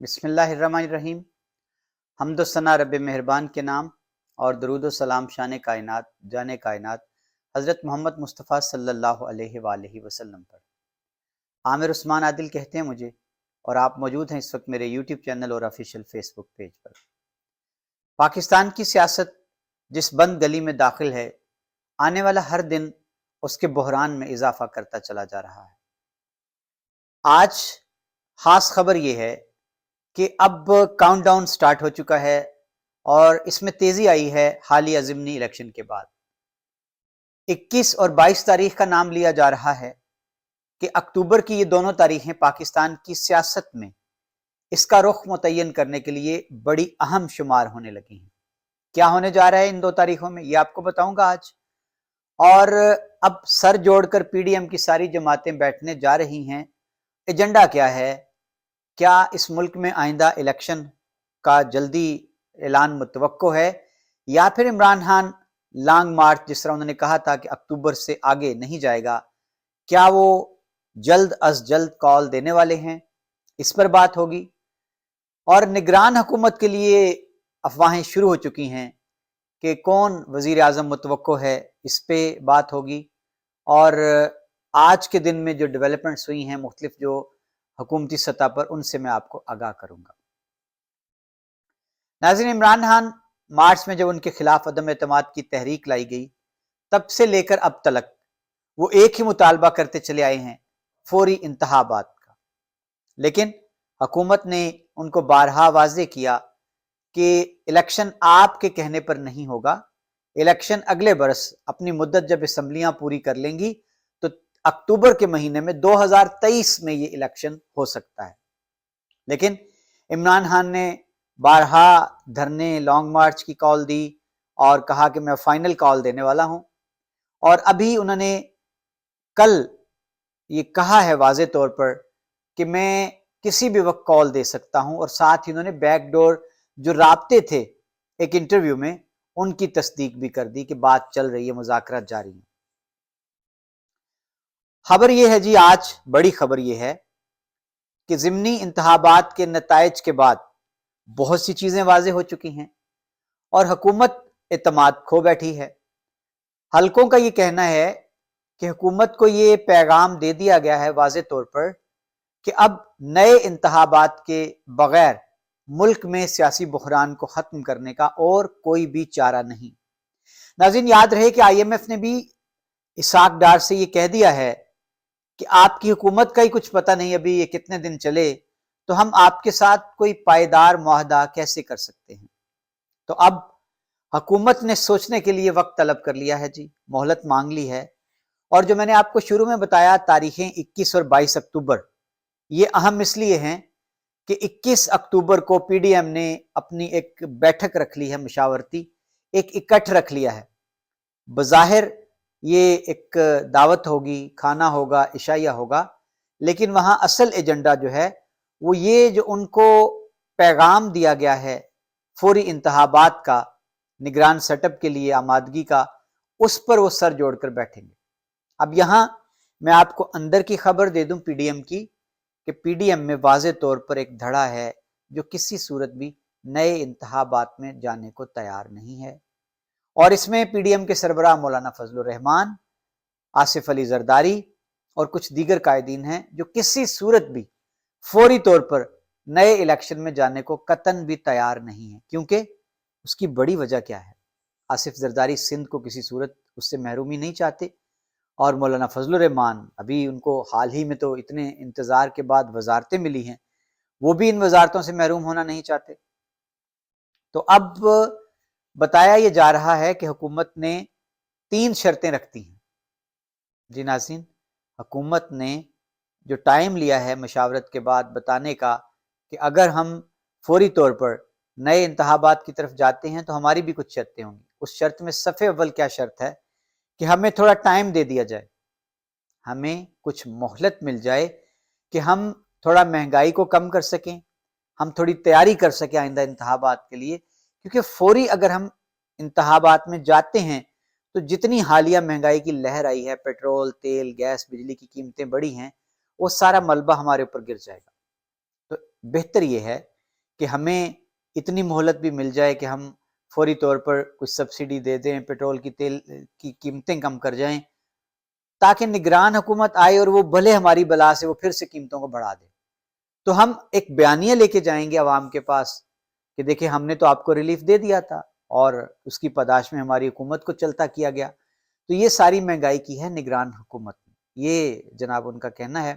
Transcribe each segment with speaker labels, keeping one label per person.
Speaker 1: بسم اللہ الرحمن الرحیم۔ حمد و ثنا رب مہربان کے نام اور درود و سلام شان کائنات جان کائنات حضرت محمد مصطفیٰ صلی اللہ علیہ وآلہ وسلم پر۔ عامر عثمان عادل کہتے ہیں مجھے، اور آپ موجود ہیں اس وقت میرے یوٹیوب چینل اور آفیشیل فیس بک پیج پر۔ پاکستان کی سیاست جس بند گلی میں داخل ہے، آنے والا ہر دن اس کے بحران میں اضافہ کرتا چلا جا رہا ہے۔ آج خاص خبر یہ ہے کہ اب کاؤنٹ ڈاؤن سٹارٹ ہو چکا ہے اور اس میں تیزی آئی ہے حالیہ ضمنی الیکشن کے بعد۔ 21 اور 22 تاریخ کا نام لیا جا رہا ہے کہ اکتوبر کی یہ دونوں تاریخیں پاکستان کی سیاست میں اس کا رخ متعین کرنے کے لیے بڑی اہم شمار ہونے لگی ہیں۔ کیا ہونے جا رہا ہے ان 2 تاریخوں میں، یہ آپ کو بتاؤں گا آج۔ اور اب سر جوڑ کر پی ڈی ایم کی ساری جماعتیں بیٹھنے جا رہی ہیں۔ ایجنڈا کیا ہے؟ کیا اس ملک میں آئندہ الیکشن کا جلدی اعلان متوقع ہے، یا پھر عمران خان لانگ مارچ جس طرح انہوں نے کہا تھا کہ اکتوبر سے آگے نہیں جائے گا، کیا وہ جلد از جلد کال دینے والے ہیں؟ اس پر بات ہوگی۔ اور نگران حکومت کے لیے افواہیں شروع ہو چکی ہیں کہ کون وزیر اعظم متوقع ہے، اس پہ بات ہوگی۔ اور آج کے دن میں جو ڈیولپمنٹس ہوئی ہیں مختلف جو حکومتی سطح پر، ان سے میں آپ کو آگاہ کروں گا۔ ناظرین، عمران خان مارچ میں جب ان کے خلاف عدم اعتماد کی تحریک لائی گئی، تب سے لے کر اب تلک وہ ایک ہی مطالبہ کرتے چلے آئے ہیں، فوری انتخابات کا۔ لیکن حکومت نے ان کو بارہا واضح کیا کہ الیکشن آپ کے کہنے پر نہیں ہوگا، الیکشن اگلے برس اپنی مدت جب اسمبلیاں پوری کر لیں گی تو اکتوبر کے مہینے میں 2023 میں یہ الیکشن ہو سکتا ہے۔ لیکن عمران خان نے بارہا دھرنے لانگ مارچ کی کال دی اور کہا کہ میں فائنل کال دینے والا ہوں، اور ابھی انہوں نے کل یہ کہا ہے واضح طور پر کہ میں کسی بھی وقت کال دے سکتا ہوں، اور ساتھ ہی انہوں نے بیک ڈور جو رابطے تھے ایک انٹرویو میں ان کی تصدیق بھی کر دی کہ بات چل رہی ہے، مذاکرات جاری ہیں۔ خبر یہ ہے جی، آج بڑی خبر یہ ہے کہ ضمنی انتخابات کے نتائج کے بعد بہت سی چیزیں واضح ہو چکی ہیں اور حکومت اعتماد کھو بیٹھی ہے۔ حلقوں کا یہ کہنا ہے کہ حکومت کو یہ پیغام دے دیا گیا ہے واضح طور پر کہ اب نئے انتخابات کے بغیر ملک میں سیاسی بحران کو ختم کرنے کا اور کوئی بھی چارہ نہیں۔ ناظرین، یاد رہے کہ آئی ایم ایف نے بھی اسحاق ڈار سے یہ کہہ دیا ہے کہ آپ کی حکومت کا ہی کچھ پتہ نہیں ابھی یہ کتنے دن چلے، تو ہم آپ کے ساتھ کوئی پائیدار معاہدہ کیسے کر سکتے ہیں۔ تو اب حکومت نے سوچنے کے لیے وقت طلب کر لیا ہے جی، مہلت مانگ لی ہے۔ اور جو میں نے آپ کو شروع میں بتایا تاریخیں 21 اور 22 اکتوبر، یہ اہم اس لیے ہیں کہ 21 اکتوبر کو پی ڈی ایم نے اپنی ایک بیٹھک رکھ لی ہے، مشاورتی ایک اکٹھ رکھ لیا ہے۔ بظاہر یہ ایک دعوت ہوگی، کھانا ہوگا، عشائیہ ہوگا، لیکن وہاں اصل ایجنڈا جو ہے وہ یہ جو ان کو پیغام دیا گیا ہے فوری انتخابات کا، نگران سیٹ اپ کے لیے آمادگی کا، اس پر وہ سر جوڑ کر بیٹھیں گے۔ اب یہاں میں آپ کو اندر کی خبر دے دوں پی ڈی ایم کی، کہ پی ڈی ایم میں واضح طور پر ایک دھڑا ہے جو کسی صورت بھی نئے انتخابات میں جانے کو تیار نہیں ہے، اور اس میں پی ڈی ایم کے سربراہ مولانا فضل الرحمان، آصف علی زرداری اور کچھ دیگر قائدین ہیں جو کسی صورت بھی فوری طور پر نئے الیکشن میں جانے کو قطعاً بھی تیار نہیں ہے۔ کیونکہ اس کی بڑی وجہ کیا ہے؟ آصف زرداری سندھ کو کسی صورت اس سے محرومی نہیں چاہتے، اور مولانا فضل الرحمان ابھی ان کو حال ہی میں تو اتنے انتظار کے بعد وزارتیں ملی ہیں، وہ بھی ان وزارتوں سے محروم ہونا نہیں چاہتے۔ تو اب بتایا یہ جا رہا ہے کہ حکومت نے 3 شرطیں رکھتی ہیں۔ جی ناظرین، حکومت نے جو ٹائم لیا ہے مشاورت کے بعد بتانے کا کہ اگر ہم فوری طور پر نئے انتخابات کی طرف جاتے ہیں تو ہماری بھی کچھ شرطیں ہوں گی۔ اس شرط میں صف اول کیا شرط ہے کہ ہمیں تھوڑا ٹائم دے دیا جائے، ہمیں کچھ مہلت مل جائے کہ ہم تھوڑا مہنگائی کو کم کر سکیں، ہم تھوڑی تیاری کر سکیں آئندہ انتخابات کے لیے۔ کیونکہ فوری اگر ہم انتخابات میں جاتے ہیں تو جتنی حالیہ مہنگائی کی لہر آئی ہے، پیٹرول، تیل، گیس، بجلی کی قیمتیں بڑھی ہیں، وہ سارا ملبہ ہمارے اوپر گر جائے گا۔ تو بہتر یہ ہے کہ ہمیں اتنی مہلت بھی مل جائے کہ ہم فوری طور پر کچھ سبسڈی دے دیں، پیٹرول کی تیل کی قیمتیں کم کر جائیں، تاکہ نگران حکومت آئے اور وہ بھلے ہماری بلا سے وہ پھر سے قیمتوں کو بڑھا دے، تو ہم ایک بیانیہ لے کے جائیں گے عوام کے پاس کہ دیکھیں ہم نے تو آپ کو ریلیف دے دیا تھا اور اس کی پاداش میں ہماری حکومت کو چلتا کیا گیا۔ تو یہ ساری مہنگائی کی ہے نگران حکومت نے، یہ جناب ان کا کہنا ہے۔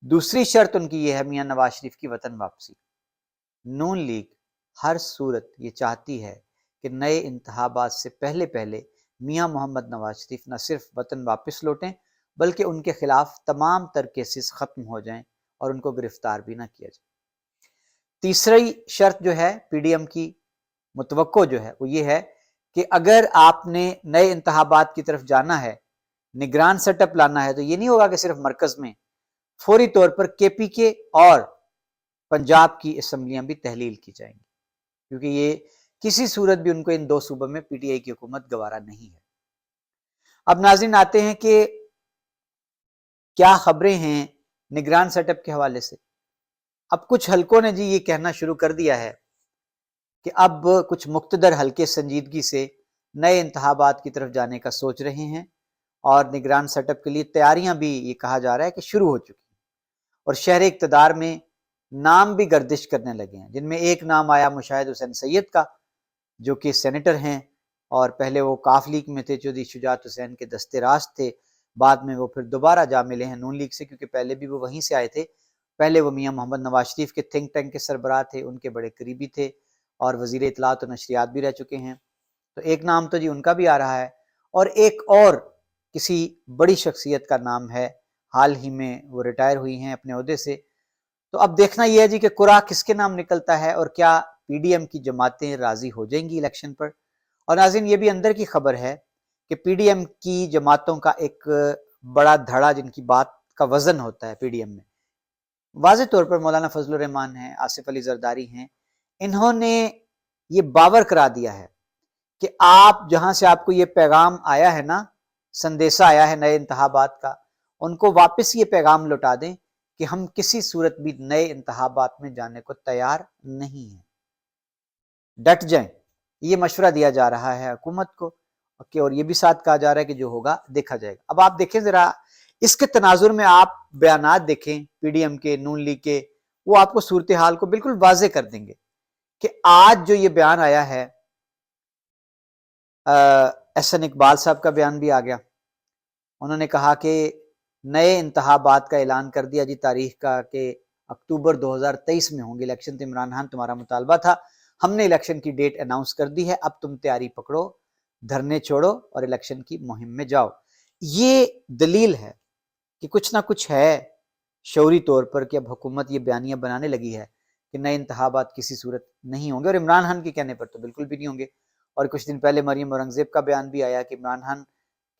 Speaker 1: دوسری شرط ان کی یہ ہے میاں نواز شریف کی وطن واپسی۔ نون لیگ ہر صورت یہ چاہتی ہے کہ نئے انتخابات سے پہلے میاں محمد نواز شریف نہ صرف وطن واپس لوٹیں بلکہ ان کے خلاف تمام تر کیسز ختم ہو جائیں اور ان کو گرفتار بھی نہ کیا جائے۔ تیسری شرط جو ہے پی ڈی ایم کی متوقع جو ہے وہ یہ ہے کہ اگر آپ نے نئے انتخابات کی طرف جانا ہے، نگران سیٹ اپ لانا ہے، تو یہ نہیں ہوگا کہ صرف مرکز میں، فوری طور پر کے پی کے اور پنجاب کی اسمبلیاں بھی تحلیل کی جائیں گی، کیونکہ یہ کسی صورت بھی ان کو ان دو صوبوں میں پی ٹی آئی کی حکومت گوارا نہیں ہے۔ اب ناظرین آتے ہیں کہ کیا خبریں ہیں نگران سیٹ اپ کے حوالے سے۔ اب کچھ حلقوں نے جی یہ کہنا شروع کر دیا ہے کہ اب کچھ مقتدر حلقے سنجیدگی سے نئے انتخابات کی طرف جانے کا سوچ رہے ہیں اور نگران سیٹ اپ کے لیے تیاریاں بھی یہ کہا جا رہا ہے کہ شروع ہو چکی ہیں، اور شہر اقتدار میں نام بھی گردش کرنے لگے ہیں، جن میں ایک نام آیا مشاہد حسین سید کا جو کہ سینیٹر ہیں اور پہلے وہ کاف لیگ میں تھے، چودھری شجاعت حسین کے دستے راست تھے، بعد میں وہ پھر دوبارہ جا ملے ہیں نون لیگ سے، کیونکہ پہلے بھی وہ وہیں سے آئے تھے۔ پہلے وہ میاں محمد نواز شریف کے تھنک ٹینک کے سربراہ تھے، ان کے بڑے قریبی تھے اور وزیر اطلاعات و نشریات بھی رہ چکے ہیں، تو ایک نام تو جی ان کا بھی آ رہا ہے، اور ایک اور کسی بڑی شخصیت کا نام ہے، حال ہی میں وہ ریٹائر ہوئی ہیں اپنے عہدے سے۔ تو اب دیکھنا یہ ہے جی کہ قرعہ کس کے نام نکلتا ہے اور کیا پی ڈی ایم کی جماعتیں راضی ہو جائیں گی الیکشن پر۔ اور ناظرین یہ بھی اندر کی خبر ہے کہ پی ڈی ایم کی جماعتوں کا ایک بڑا دھڑا جن کی بات کا وزن ہوتا ہے پی ڈی ایم میں، واضح طور پر مولانا فضل الرحمان ہیں، آصف علی زرداری ہیں، انہوں نے یہ باور کرا دیا ہے کہ آپ جہاں سے آپ کو یہ پیغام آیا ہے نا، سندیسہ آیا ہے نئے انتخابات کا، ان کو واپس یہ پیغام لوٹا دیں کہ ہم کسی صورت بھی نئے انتخابات میں جانے کو تیار نہیں ہیں، ڈٹ جائیں۔ یہ مشورہ دیا جا رہا ہے حکومت کو، اور یہ بھی ساتھ کہا جا رہا ہے کہ جو ہوگا دیکھا جائے گا۔ اب آپ دیکھیں ذرا اس کے تناظر میں آپ بیانات دیکھیں پی ڈی ایم کے، نون لیگ کے، وہ آپ کو صورتحال کو بالکل واضح کر دیں گے کہ آج جو یہ بیان آیا ہے، احسن اقبال صاحب کا بیان بھی آ گیا، انہوں نے کہا کہ نئے انتخابات کا اعلان کر دیا جی تاریخ کا کہ اکتوبر 2023 میں ہوں گے الیکشن، تو عمران خان تمہارا مطالبہ تھا، ہم نے الیکشن کی ڈیٹ اناؤنس کر دی ہے، اب تم تیاری پکڑو، دھرنے چھوڑو اور الیکشن کی مہم میں جاؤ۔ یہ دلیل ہے کہ کچھ نہ کچھ ہے شعوری طور پر کہ اب حکومت یہ بیانیہ بنانے لگی ہے کہ نئے انتخابات کسی صورت نہیں ہوں گے، اور عمران خان کے کہنے پر تو بالکل بھی نہیں ہوں گے۔ اور کچھ دن پہلے مریم اورنگزیب کا بیان بھی آیا کہ عمران خان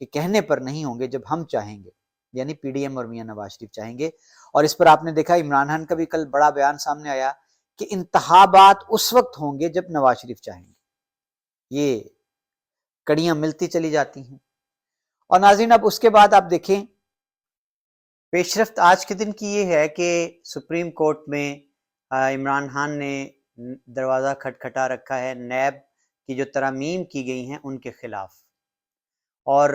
Speaker 1: کے کہنے پر نہیں ہوں گے جب ہم چاہیں گے، یعنی پی ڈی ایم اور میاں نواز شریف چاہیں گے۔ اور اس پر آپ نے دیکھا عمران خان کا بھی کل بڑا بیان سامنے آیا کہ انتخابات اس وقت ہوں گے جب نواز شریف چاہیں گے۔ یہ کڑیاں ملتی چلی جاتی ہیں۔ اور ناظرین اب اس کے بعد آپ دیکھیں پیش رفت آج کے دن کی یہ ہے کہ سپریم کورٹ میں عمران خان نے دروازہ کھٹکھٹا رکھا ہے نیب کی جو ترامیم کی گئی ہیں ان کے خلاف، اور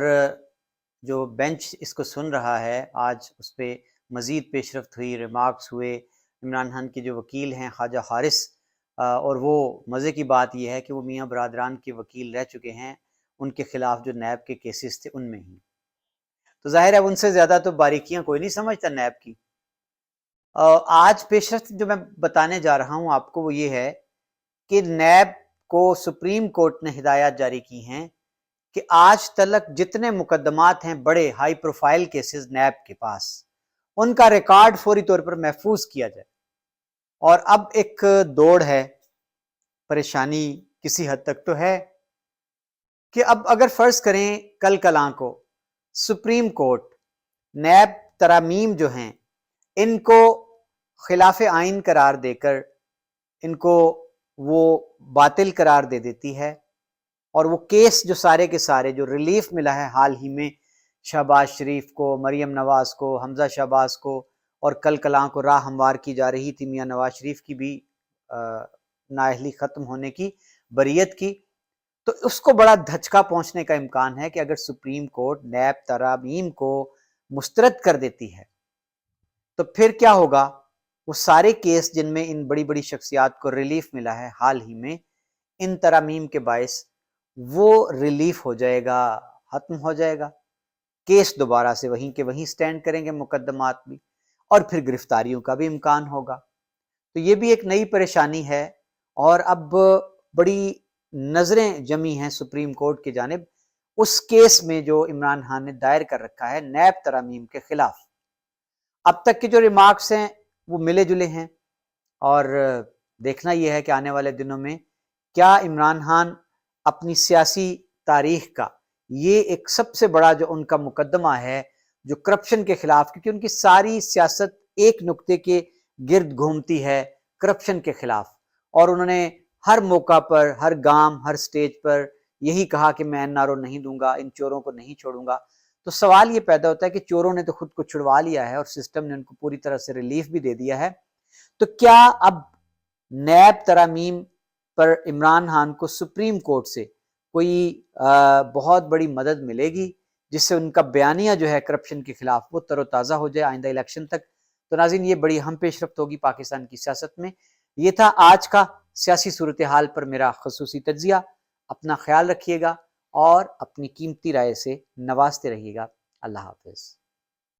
Speaker 1: جو بینچ اس کو سن رہا ہے آج اس پہ مزید پیش رفت ہوئی، ریمارکس ہوئے۔ عمران خان کے جو وکیل ہیں خواجہ حارث، اور وہ مزے کی بات یہ ہے کہ وہ میاں برادران کے وکیل رہ چکے ہیں، ان کے خلاف جو نیب کے کیسز تھے ان میں ہی، تو ظاہر ہے ان سے زیادہ تو باریکیاں کوئی نہیں سمجھتا نیب کی۔ آج پیش رفت جو میں بتانے جا رہا ہوں آپ کو وہ یہ ہے کہ نیب کو سپریم کورٹ نے ہدایات جاری کی ہیں کہ آج تلک جتنے مقدمات ہیں بڑے ہائی پروفائل کیسز نیب کے پاس، ان کا ریکارڈ فوری طور پر محفوظ کیا جائے۔ اور اب ایک دوڑ ہے، پریشانی کسی حد تک تو ہے کہ اب اگر فرض کریں کل کلاں کو سپریم کورٹ نیب ترامیم جو ہیں ان کو خلاف آئین قرار دے کر ان کو وہ باطل قرار دے دیتی ہے، اور وہ کیس جو سارے کے سارے جو ریلیف ملا ہے حال ہی میں شہباز شریف کو، مریم نواز کو، حمزہ شہباز کو، اور کل کلاں کو راہ ہموار کی جا رہی تھی میاں نواز شریف کی بھی نااہلی ختم ہونے کی، بریت کی، تو اس کو بڑا دھچکا پہنچنے کا امکان ہے کہ اگر سپریم کورٹ نیب ترامیم کو مسترد کر دیتی ہے تو پھر کیا ہوگا؟ وہ سارے کیس جن میں ان بڑی بڑی شخصیات کو ریلیف ملا ہے حال ہی میں، ان ترامیم کے باعث وہ ریلیف ہو جائے گا، ختم ہو جائے گا، کیس دوبارہ سے وہیں کے وہیں سٹینڈ کریں گے مقدمات بھی، اور پھر گرفتاریوں کا بھی امکان ہوگا۔ تو یہ بھی ایک نئی پریشانی ہے، اور اب بڑی نظریں جمی ہیں سپریم کورٹ کی جانب اس کیس میں جو عمران خان نے دائر کر رکھا ہے نیب ترامیم کے خلاف۔ اب تک کے جو ریمارکس ہیں وہ ملے جلے ہیں، اور دیکھنا یہ ہے کہ آنے والے دنوں میں کیا عمران خان اپنی سیاسی تاریخ کا یہ ایک سب سے بڑا جو ان کا مقدمہ ہے جو کرپشن کے خلاف، کیونکہ ان کی ساری سیاست ایک نقطے کے گرد گھومتی ہے، کرپشن کے خلاف، اور انہوں نے ہر موقع پر، ہر گام، ہر سٹیج پر یہی کہا کہ میں NRO نہیں دوں گا، ان چوروں کو نہیں چھوڑوں گا۔ تو سوال یہ پیدا ہوتا ہے کہ چوروں نے تو خود کو چھڑوا لیا ہے اور سسٹم نے ان کو پوری طرح سے ریلیف بھی دے دیا ہے، تو کیا اب نیب ترامیم پر عمران خان کو سپریم کورٹ سے کوئی بہت بڑی مدد ملے گی جس سے ان کا بیانیہ جو ہے کرپشن کے خلاف وہ تر و تازہ ہو جائے آئندہ الیکشن تک؟ تو ناظرین، یہ بڑی اہم پیش رفت ہوگی پاکستان کی سیاست میں۔ یہ تھا آج کا سیاسی صورتحال پر میرا خصوصی تجزیہ۔ اپنا خیال رکھیے گا اور اپنی قیمتی رائے سے نوازتے رہیے گا۔ اللہ حافظ۔